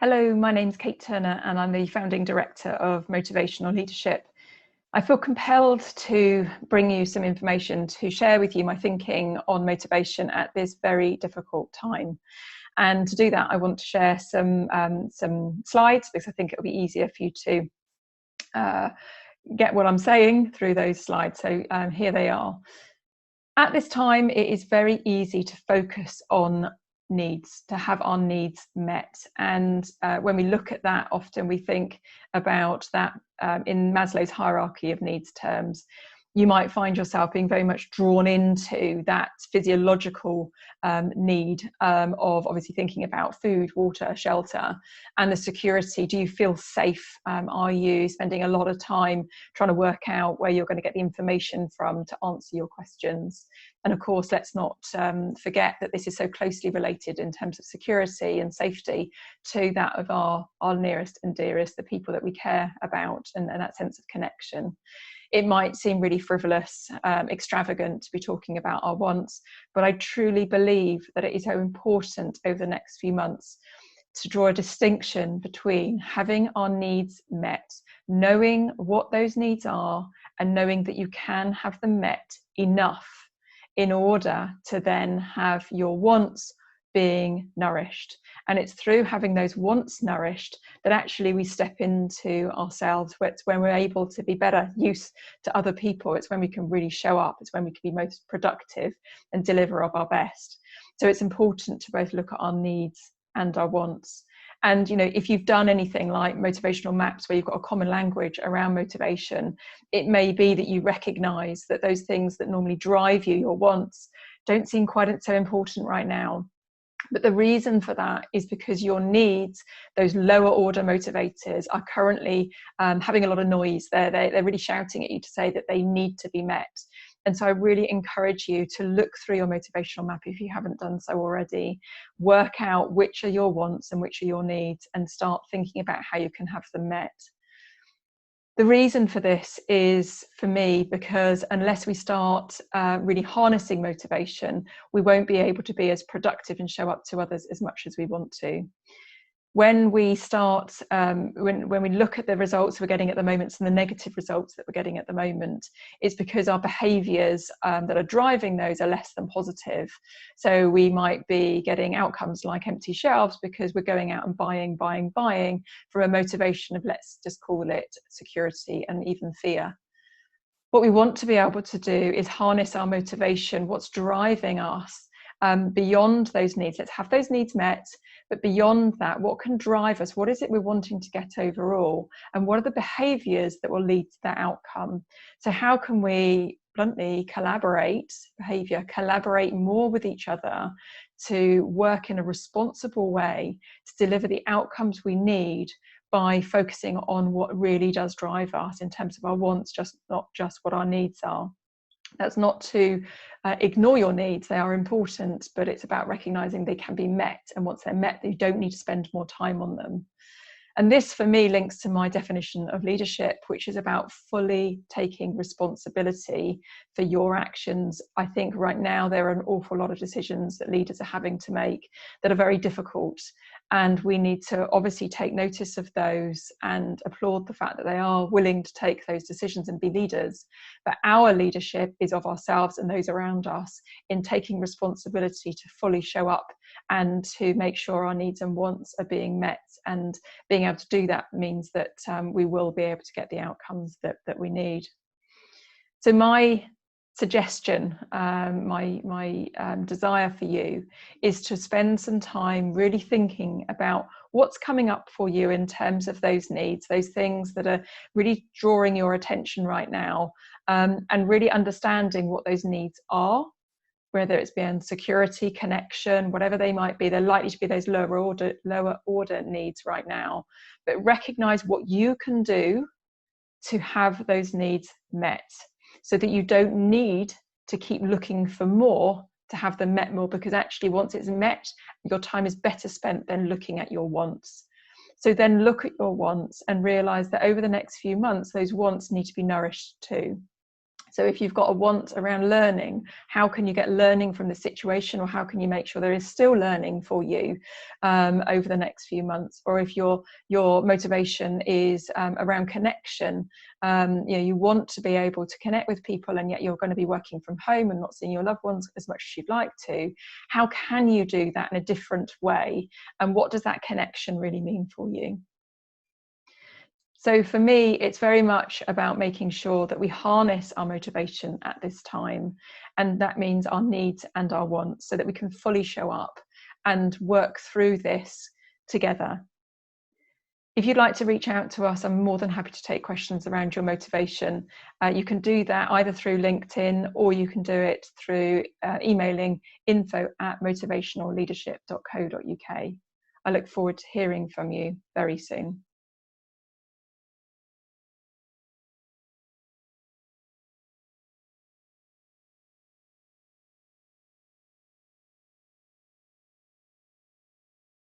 Hello, my name's Kate Turner and I'm the founding director of Motivational Leadership. I feel compelled to bring you some information to share with you my thinking on motivation at this very difficult time. And to do that, I want to share some slides because I think it'll be easier for you to get what I'm saying through those slides. So here they are. At this time, it is very easy to focus on needs, to have our needs met. And when we look at that, often we think about that in Maslow's hierarchy of needs terms. You might find yourself being very much drawn into that physiological need of obviously thinking about food, water, shelter, and the security. Do you feel safe? Are you spending a lot of time trying to work out where you're going to get the information from to answer your questions? And of course, let's not forget that this is so closely related in terms of security and safety to that of our nearest and dearest, the people that we care about, and that sense of connection. It might seem really frivolous, extravagant to be talking about our wants, but I truly believe that it is so important over the next few months to draw a distinction between having our needs met, knowing what those needs are, and knowing that you can have them met enough in order to then have your wants being nourished. And it's through having those wants nourished that actually we step into ourselves. It's when we're able to be better use to other people. It's when we can really show up. It's when we can be most productive and deliver of our best. So it's important to both look at our needs and our wants. And, you know, if you've done anything like motivational maps where you've got a common language around motivation, it may be that you recognize that those things that normally drive you, your wants, don't seem quite so important right now. But the reason for that is because your needs, those lower order motivators, are currently having a lot of noise. They're really shouting at you to say that they need to be met. And so I really encourage you to look through your motivational map if you haven't done so already. Work out which are your wants and which are your needs and start thinking about how you can have them met. The reason for this is, for me, because unless we start really harnessing motivation, we won't be able to be as productive and show up to others as much as we want to. When we start, when we look at the results we're getting at the moment and the negative results that we're getting at the moment, it's because our behaviours that are driving those are less than positive. So we might be getting outcomes like empty shelves because we're going out and buying from a motivation of, let's just call it, security and even fear. What we want to be able to do is harness our motivation, what's driving us beyond those needs. Let's have those needs met, but beyond that, what can drive us? What is it we're wanting to get overall? And what are the behaviours that will lead to that outcome? So how can we bluntly collaborate more with each other to work in a responsible way to deliver the outcomes we need by focusing on what really does drive us in terms of our wants, not just what our needs are. That's not to ignore your needs, they are important, but it's about recognizing they can be met, and once they're met, you don't need to spend more time on them. And this, for me, links to my definition of leadership, which is about fully taking responsibility for your actions. I think right now there are an awful lot of decisions that leaders are having to make that are very difficult. And we need to obviously take notice of those and applaud the fact that they are willing to take those decisions and be leaders. But our leadership is of ourselves and those around us in taking responsibility to fully show up and to make sure our needs and wants are being met. And being able to do that means that we will be able to get the outcomes that we need. So my suggestion, my desire for you is to spend some time really thinking about what's coming up for you in terms of those needs, those things that are really drawing your attention right now, and really understanding what those needs are, whether it's beyond security, connection, whatever they might be. They're likely to be those lower order needs right now, but recognize what you can do to have those needs met, so that you don't need to keep looking for more to have them met more, because actually once it's met, your time is better spent than looking at your wants. So then look at your wants and realize that over the next few months, those wants need to be nourished too. So if you've got a want around learning, how can you get learning from the situation, or how can you make sure there is still learning for you over the next few months? Or if your motivation is around connection, you want to be able to connect with people, and yet you're going to be working from home and not seeing your loved ones as much as you'd like to. How can you do that in a different way? And what does that connection really mean for you? So for me, it's very much about making sure that we harness our motivation at this time. And that means our needs and our wants, so that we can fully show up and work through this together. If you'd like to reach out to us, I'm more than happy to take questions around your motivation. You can do that either through LinkedIn, or you can do it through emailing info@motivationalleadership.co.uk. I look forward to hearing from you very soon.